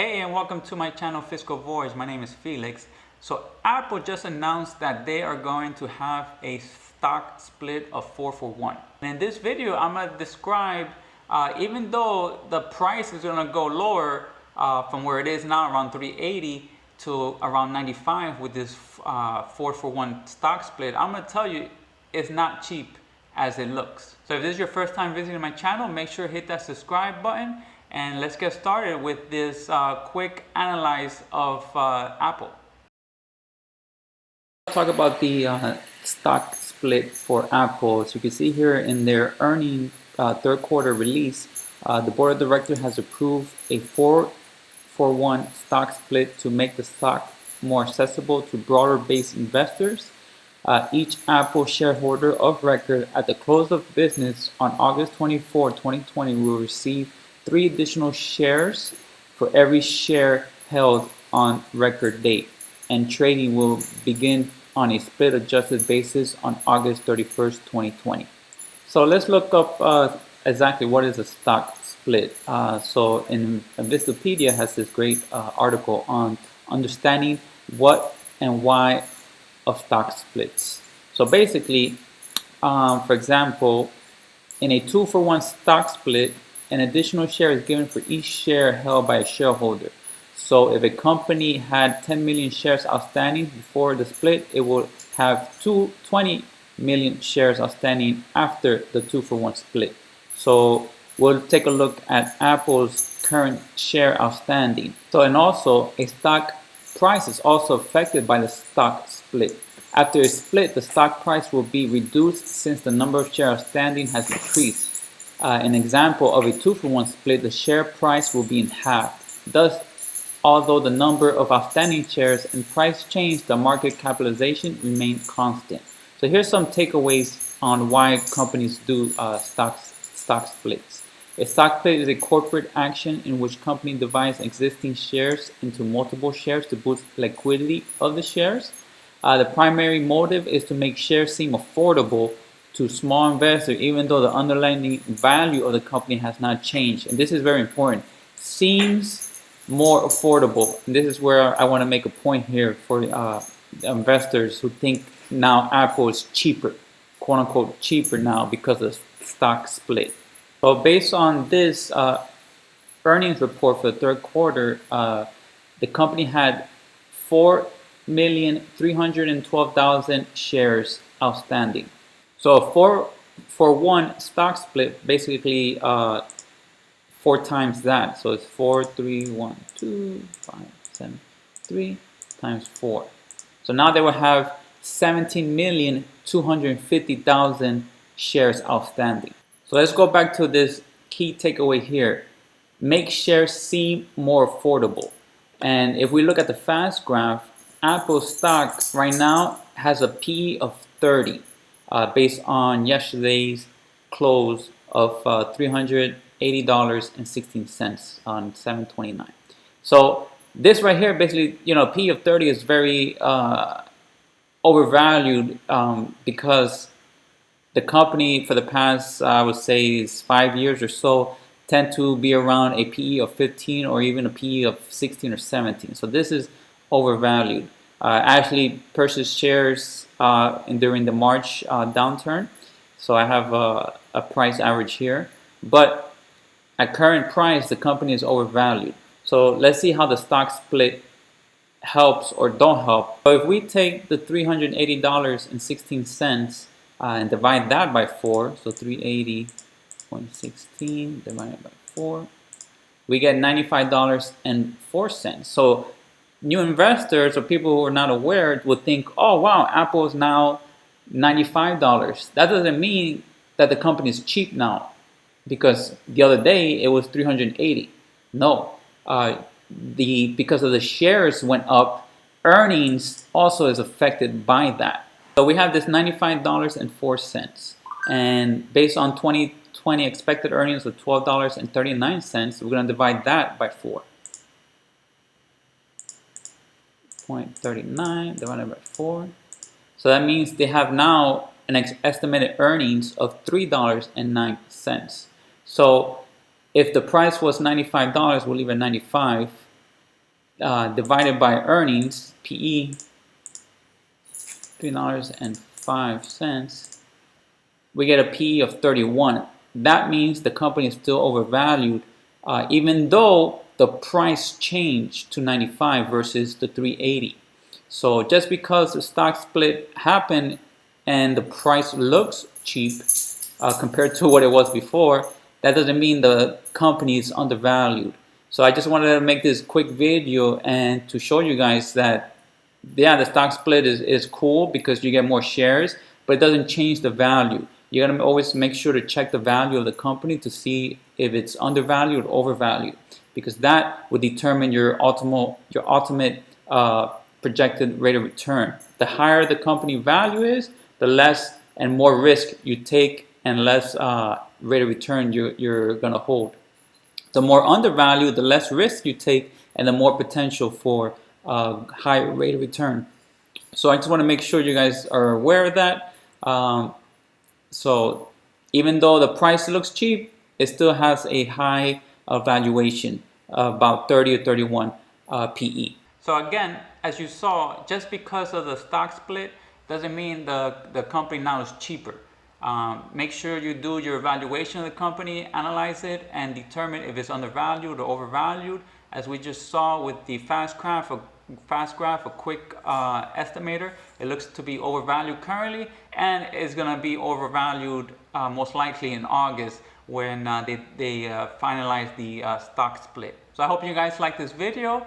Hey, and welcome to my channel FiscalVoyage. My name is Felix. So Apple just announced that they are going to have a stock split of 4-for-1. And in this video, I'm going to describe, even though the price is going to go lower from where it is now, around 380 to around 95 with this 4-for-1 stock split, I'm going to tell you it's not cheap as it looks. So if this is your first time visiting my channel, make sure to hit that subscribe button. And let's get started with this quick analyze of Apple. Let's talk about the stock split for Apple. As you can see here in their earnings third quarter release, the board of directors has approved a 4-for-1 stock split to make the stock more accessible to broader based investors. Each Apple shareholder of record at the close of business on August 24, 2020 will receive 3 additional shares for every share held on record date, and trading will begin on a split adjusted basis on August 31st, 2020. So let's look up exactly what is a stock split. So in Wikipedia has this great article on understanding what and why of stock splits. So basically, for example, in a 2-for-1 stock split, an additional share is given for each share held by a shareholder. So if a company had 10 million shares outstanding before the split, it will have 20 million shares outstanding after the 2-for-1 split. So we'll take a look at Apple's current share outstanding. So, and also a stock price is also affected by the stock split. After a split, the stock price will be reduced since the number of shares outstanding has decreased. An example of a 2-for-1 split, the share price will be in half. Thus, although the number of outstanding shares and price change, the market capitalization remain constant. So here's some takeaways on why companies do stock splits. A stock split is a corporate action in which company divides existing shares into multiple shares to boost liquidity of the shares. The primary motive is to make shares seem affordable to small investors, even though the underlying value of the company has not changed. And this is very important. Seems more affordable. And this is where I want to make a point here for investors who think now Apple is cheaper, quote unquote cheaper now because of the stock split. So based on this earnings report for the third quarter, the company had 4,312,000 shares outstanding. So a 4-for-1 stock split, basically 4 times that. So it's 4, 3, 1, 2, 5, 7, 3 times 4. So now they will have 17,250,000 shares outstanding. So let's go back to this key takeaway here. Make shares seem more affordable. And if we look at the fast graph, Apple stock right now has a PE of 30. Based on yesterday's close of $380.16 on 7/29. So this right here, basically, P of 30 is very overvalued because the company for the past, I would say, 5 years or so, tend to be around a PE of 15 or even a PE of 16 or 17. So this is overvalued. Actually purchased shares during the March downturn. So I have a price average here. But at current price, the company is overvalued. So let's see how the stock split helps or don't help. So if we take the $380.16 and divide that by 4, so 380.16 divided by 4, we get $95.04. So new investors or people who are not aware would think, oh wow, Apple is now $95. That doesn't mean that the company is cheap now, because the other day it was $380. No, because of the shares went up, earnings also is affected by that. So we have this $95.04, and based on 2020 expected earnings of $12.39, we're going to divide that by 4. 0.39 divided by 4. So that means they have now an estimated earnings of $3.09. So if the price was $95, we'll leave it at 95. divided by earnings, PE, $3.05, we get a PE of 31. That means the company is still overvalued, even though the price changed to 95 versus the 380. So just because the stock split happened and the price looks cheap compared to what it was before, that doesn't mean the company is undervalued. So I just wanted to make this quick video and to show you guys that, yeah, the stock split is cool because you get more shares, but it doesn't change the value. You gotta always make sure to check the value of the company to see if it's undervalued or overvalued, because that would determine your ultimate projected rate of return. The higher the company value is, the less and more risk you take and less rate of return you're gonna hold. The more undervalued, the less risk you take and the more potential for higher rate of return. So I just want to make sure you guys are aware of that. So even though the price looks cheap, it still has a high valuation, about 30 or 31 PE. So again, as you saw, just because of the stock split doesn't mean the company now is cheaper. Make sure you do your evaluation of the company, analyze it, and determine if it's undervalued or overvalued. As we just saw with the fast graph, a quick estimator, it looks to be overvalued currently, and it's going to be overvalued most likely in August when they finalize the stock split. So I hope you guys liked this video.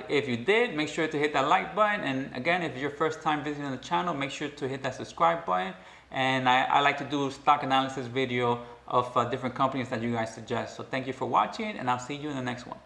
If you did, make sure to hit that like button, and again, if it's your first time visiting the channel, make sure to hit that subscribe button. And I like to do stock analysis video of different companies that you guys suggest. So thank you for watching, and I'll see you in the next one.